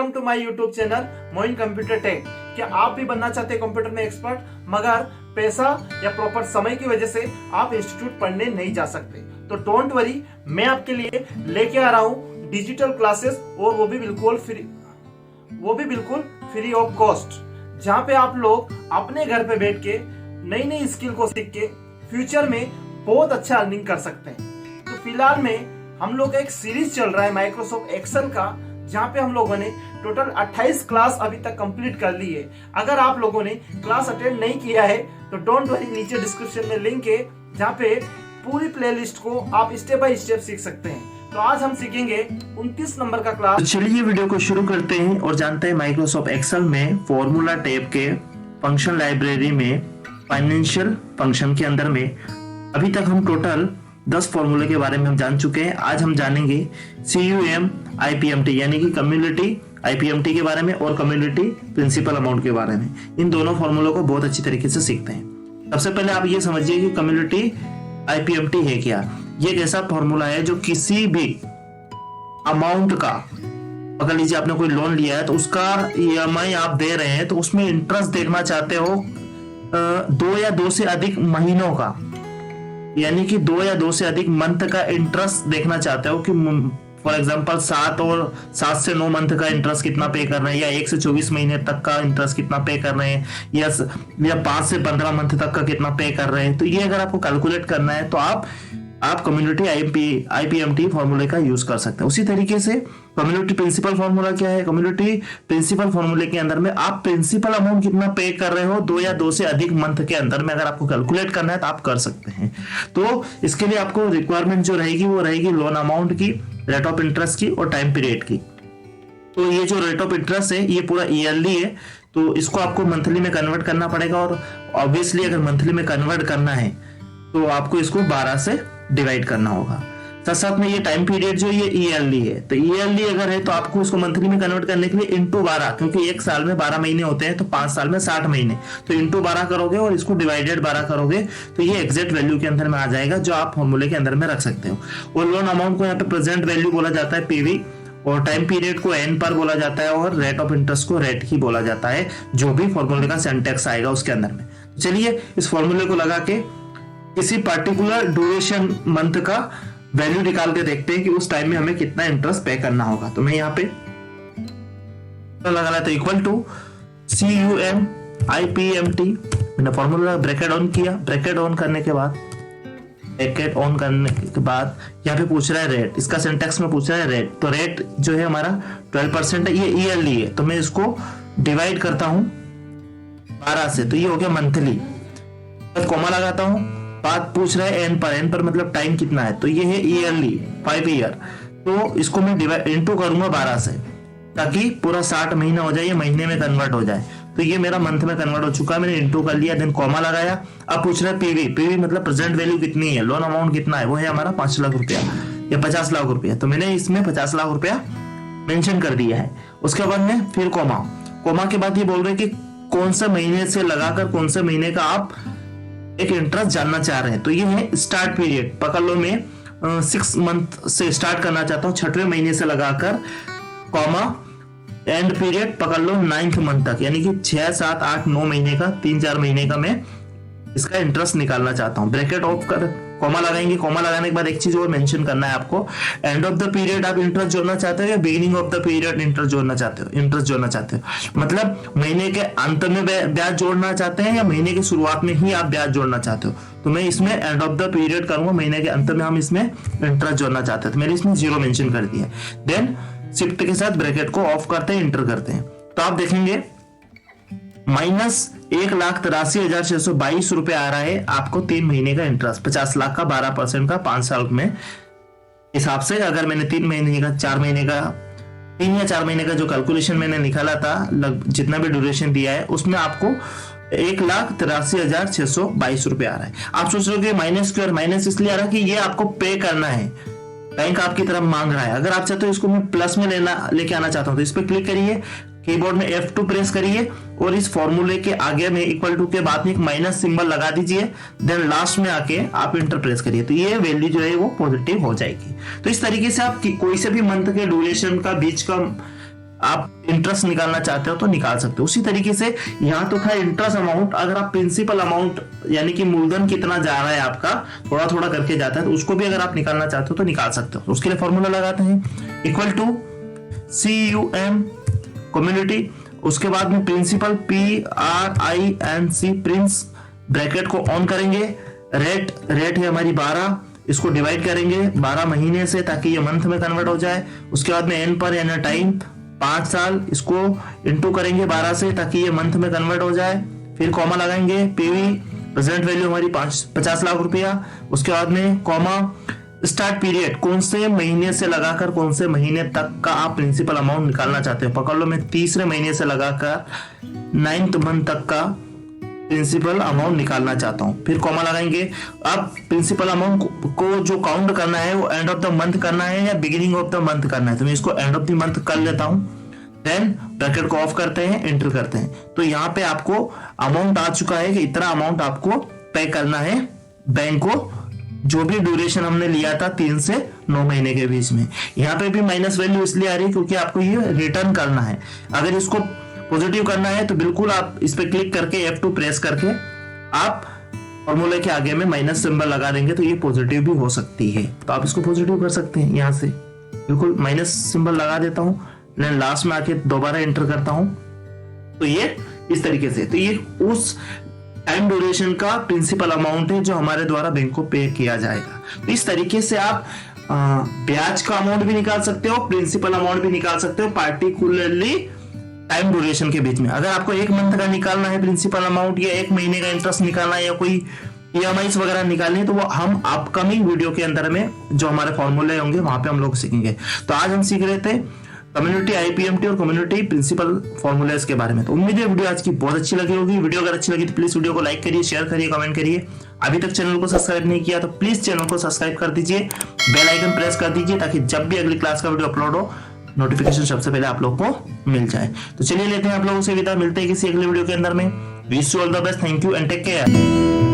Welcome to my YouTube channel Moin computer tech. क्या आप भी बनना चाहते हैं कंप्यूटर में एक्सपर्ट, मगर पैसा या प्रॉपर समय की वजह से आप इंस्टीट्यूट पढ़ने नहीं जा सकते? तो डोंट वरी, मैं आपके लिए लेके आ रहा हूँ डिजिटल क्लासेस, और वो भी बिल्कुल फ्री ऑफ कॉस्ट, जहाँ पे आप लोग अपने घर पे बैठ के नई नई स्किल को सीख के फ्यूचर में बहुत अच्छा अर्निंग कर सकते हैं। तो फिलहाल में हम लोग का एक सीरीज चल रहा है माइक्रोसॉफ्ट एक्सेल का, जहाँ पे हम लोगों ने टोटल 28 क्लास अभी तक कंप्लीट कर ली है। अगर आप लोगों ने क्लास अटेंड नहीं किया है तो डोंट वरी, नीचे डिस्क्रिप्शन में लिंक है जहाँ पे पूरी प्लेलिस्ट को आप स्टेप बाय स्टेप सीख सकते हैं। तो आज हम सीखेंगे 29 नंबर का क्लास। तो चलिए वीडियो को शुरू करते हैं और जानते हैं माइक्रोसॉफ्ट एक्सेल में फॉर्मूला टैब के फंक्शन लाइब्रेरी में फाइनेंशियल फंक्शन के अंदर में अभी तक हम टोटल 10 फॉर्मूले के बारे में हम जान चुके हैं। आज हम जानेंगे CUM IPMT यानी कि कम्युनिटी IPMT के बारे में और कम्युनिटी प्रिंसिपल अमाउंट के बारे में। इन दोनों फॉर्मूलों को बहुत अच्छी तरीके से सीखते हैं। सबसे पहले आप ये समझिए कि कम्युनिटी IPMT है क्या। ये एक ऐसा फॉर्मूला है जो किसी भी अमाउंट का, अगर लीजिए आपने कोई लोन लिया है तो उसका EMI आप दे रहे हैं, तो उसमें इंटरेस्ट देखना चाहते हो 2 या 2 से अधिक महीनों का, यानी कि 2 या 2 से अधिक मंथ का इंटरेस्ट देखना चाहते हो कि फॉर एग्जांपल 7 से 9 मंथ का इंटरेस्ट कितना पे कर रहे हैं, या 1 से 24 महीने तक का इंटरेस्ट कितना पे कर रहे हैं, या 5 से 15 मंथ तक का कितना पे कर रहे हैं। तो ये अगर आपको कैलकुलेट करना है तो आप कम्युनिटी IPMT फॉर्मूले का यूज कर सकते हैं। उसी तरीके से कम्युनिटी प्रिंसिपल फॉर्मूला क्या है। कम्युनिटी प्रिंसिपल फॉर्मूले के अंदर में आप प्रिंसिपल अमाउंट कितना पे कर रहे हो 2 या 2 से अधिक मंथ के अंदर में, अगर आपको कैलकुलेट करना है तो आप कर सकते हैं। तो इसके लिए आपको रिक्वायरमेंट जो रहेगी वो रहेगी लोन अमाउंट की, रेट ऑफ इंटरेस्ट की और टाइम पीरियड की। तो ये जो रेट ऑफ इंटरेस्ट है ये पूरा ईयरली है, तो इसको आपको मंथली में कन्वर्ट करना पड़ेगा, और ऑब्वियसली अगर मंथली में कन्वर्ट करना है तो आपको इसको 12 से डिवाइड करना होगा। साथ साथ में ये टाइम पीरियड जो ये ईयरली है, तो ईयरली अगर है तो आपको उसको मंथली में कन्वर्ट करने के लिए इंटू 12, क्योंकि एक साल में 12 महीने होते हैं तो 5 साल में 60 महीने, तो इंटू 12 करोगे और इसको डिवाइडेड 12 करोगे तो ये एग्जैक्ट वैल्यू के अंदर में आ जाएगा, जो आप फॉर्मूले के अंदर में रख सकते हो। और लोन अमाउंट को यहाँ पे प्रेजेंट वैल्यू बोला जाता है PV, और टाइम पीरियड को N पर बोला जाता है, और रेट ऑफ इंटरेस्ट को रेट ही बोला जाता है, जो भी फॉर्मूले का सिंटैक्स आएगा उसके अंदर में। चलिए इस फॉर्मूले को लगा के किसी पर्टिकुलर ड्यूरेशन मंथ का वैल्यू निकाल के देखते हैं कि उस टाइम में हमें कितना इंटरेस्ट पे करना होगा। तो मैं यहाँ पे लगा लेता हूं इक्वल टू CUM IPMT। मैंने फॉर्मूला ब्रैकेट ऑन किया, ब्रैकेट ऑन करने के बाद यहाँ पे पूछ रहा है रेट, इसका सिंटैक्स में पूछ रहा है रेट। तो रेट जो है हमारा 12% है, ये ईयरली है, तो मैं इसको डिवाइड करता हूं 12 से, तो ये हो गया मंथली। कॉमा लगाता हूं, बात पूछ रहा है N पर मतलब टाइम कितना है, तो ये है ईयरली 5 ईयर, तो इसको मैं डिवाइड इंटू करूंगा 12 से, ताकि पूरा 60 महीना हो जाए, ये महीने में कन्वर्ट हो जाए। तो ये मेरा मंथ में कन्वर्ट हो चुका है, मैंने इंटू कर लिया, देन कॉमा लगाया। अब पूछ रहा है PV मतलब प्रेजेंट वैल्यू कितनी है, लोन अमाउंट कितना है, वो है हमारा 5 लाख रुपया या 50 लाख रुपया, तो मैंने इसमें 50 लाख रुपया मेंशन कर दिया है। उसके बाद में फिर कॉमा के बाद ये बोल रहे हैं कि कौन से महीने से लगाकर कौन से महीने का आप एक इंटरेस्ट जानना चाह रहे हैं। तो ये है स्टार्ट पीरियड, पकड़ लो मैं 6 मंथ से स्टार्ट करना चाहता हूँ, 6वें महीने से लगाकर, कॉमा एंड पीरियड पकड़ लो 9th मंथ तक, यानी कि 6, 7, 8, 9 महीने का, 3-4 महीने का मैं इसका इंटरेस्ट निकालना चाहता हूँ। ब्रैकेट ऑफ कर कॉमा लगाएंगे। कॉमा लगाने के बाद एक चीज और मेंशन करना है आपको, एंड ऑफ द पीरियड आप इंटरेस्ट जोड़ना चाहते हो या beginning of the period interest जोड़ना चाहते हो, मतलब महीने के अंत में ब्याज जोड़ना चाहते हैं या महीने की शुरुआत में ही आप ब्याज जोड़ना चाहते हो। तो मैं इसमें एंड ऑफ द पीरियड करूंगा, महीने के अंत में हम इसमें इंटरेस्ट जोड़ना चाहते हैं, तो मैंने इसमें 0 मेंशन कर दिया। देन शिफ्ट के साथ ब्रैकेट को ऑफ करते हैं, इंटर करते हैं, तो आप देखेंगे -1,83,622 रुपए आ रहा है आपको 3 महीने का इंटरेस्ट, 50 लाख का 12% का 5 साल में हिसाब से। अगर मैंने 3 महीने का 4 महीने का 3 या 4 महीने का जो कैलकुलेशन मैंने निकाला था, जितना भी ड्यूरेशन दिया है उसमें आपको 1,83,622 रुपए आ रहा है। आप सोच रहे हो कि माइनस क्यों, माइनस इसलिए आ रहा है कि ये आपको पे करना है, बैंक आपकी तरफ मांग रहा है। अगर आप चाहते हो इसको मैं प्लस में लेके आना चाहता हूं तो इस पे क्लिक करिए, कीबोर्ड में F2 प्रेस करिए और इस फॉर्मूले के आगे में इक्वल टू के बाद में एक माइनस सिंबल लगा दीजिए, देन लास्ट में आके आप इंटर प्रेस करिए, तो ये वैल्यू जो है वो पॉजिटिव हो जाएगी। तो इस तरीके से आप कोई से भी मंथ के ड्यूरेशन का बीच का आप इंटरेस्ट निकालना चाहते हो तो निकाल सकते हो। उसी तरीके से यहाँ तो था इंटरेस्ट अमाउंट, अगर आप प्रिंसिपल अमाउंट यानी कि मूलधन कितना जा रहा है आपका, थोड़ा थोड़ा करके जाता है, तो उसको भी अगर आप निकालना चाहते हो तो निकाल सकते हो। उसके लिए फॉर्मूला लगाते हैं इक्वल टू CUM कम्युनिटी, उसके बाद में प्रिंसिपल PRINC प्रिंस, ब्रैकेट को ऑन करेंगे, रेट है हमारी 12, इसको डिवाइड करेंगे 12 महीने से ताकि ये मंथ में कन्वर्ट हो जाए। उसके बाद में एन पर यानी टाइम 5 साल, इसको इंटू करेंगे 12 से ताकि ये मंथ में कन्वर्ट हो जाए। फिर कॉमा लगाएंगे, PV प्रेजेंट वैल्यू हमारी 50 लाख रुपया। उसके बाद में कॉमा स्टार्ट पीरियड, कौन से महीने से लगाकर कौन से महीने तक का आप प्रिंसिपल अमाउंट निकालना चाहते हो। पकड़ लो, मैं तीसरे महीने से लगाकर 9th मंथ तक का प्रिंसिपल अमाउंट निकालना चाहता हूं। फिर कॉमा लगाएंगे। अब प्रिंसिपल अमाउंट को जो काउंट करना है वो एंड ऑफ द मंथ करना है या बिगिनिंग ऑफ द मंथ करना है, तो मैं इसको एंड ऑफ द मंथ कर लेता हूं। देन ब्रैकेट को ऑफ करते हैं, एंटर करते हैं, तो यहाँ पे आपको अमाउंट आ चुका है कि इतना अमाउंट आपको पे करना है बैंक को, जो भी ड्यूरेशन हमने लिया था 3 से 9 महीने के बीच में। यहाँ पे भी माइनस वैल्यू इसलिए आ रही है क्योंकि आपको ये रिटर्न करना है। अगर इसको पॉजिटिव करना है तो बिल्कुल आप इस पे क्लिक करके F2 प्रेस करके आप फॉर्मूले के आगे में माइनस सिंबल लगा देंगे तो ये पॉजिटिव भी हो सकती है, तो आप इसको पॉजिटिव कर सकते हैं। यहाँ से बिल्कुल माइनस सिंबल लगा देता हूँ, लास्ट में आके दोबारा एंटर करता हूँ, तो ये इस तरीके से, तो ये उस टाइम ड्यूरेशन का प्रिंसिपल अमाउंट है जो हमारे द्वारा बैंक को पे किया जाएगा। तो इस तरीके से आप ब्याज का अमाउंट भी निकाल सकते हो, प्रिंसिपल अमाउंट भी निकाल सकते हो, पार्टिकुलरली टाइम ड्यूरेशन के बीच में। अगर आपको 1 मंथ का निकालना है प्रिंसिपल अमाउंट या 1 महीने का इंटरेस्ट निकालना है या कोई EMIs वगैरह निकालनी है, तो वो हम अपकमिंग वीडियो के अंदर में जो हमारे फॉर्मूले होंगे वहां पे हम लोग सीखेंगे। तो आज हम सीख रहे थे कम्युनिटी IPMT और कम्युनिटी प्रिंसिपल फॉर्मूलेस के बारे में। तो उम्मीद है वीडियो आज की बहुत अच्छी लगी होगी। वीडियो अगर अच्छी लगी तो प्लीज वीडियो को लाइक करिए, शेयर करिए, कमेंट करिए। अभी तक चैनल को सब्सक्राइब नहीं किया तो प्लीज चैनल को सब्सक्राइब कर दीजिए, बेल आइकन प्रेस कर दीजिए ताकि जब भी अगली क्लास का वीडियो अपलोड हो नोटिफिकेशन सबसे पहले आप लोग को मिल जाए। तो चलिए लेते हैं आप लोगों से विदा, मिलते हैं किसी अगले वीडियो के अंदर में। Wish you all the best, thank you and take care.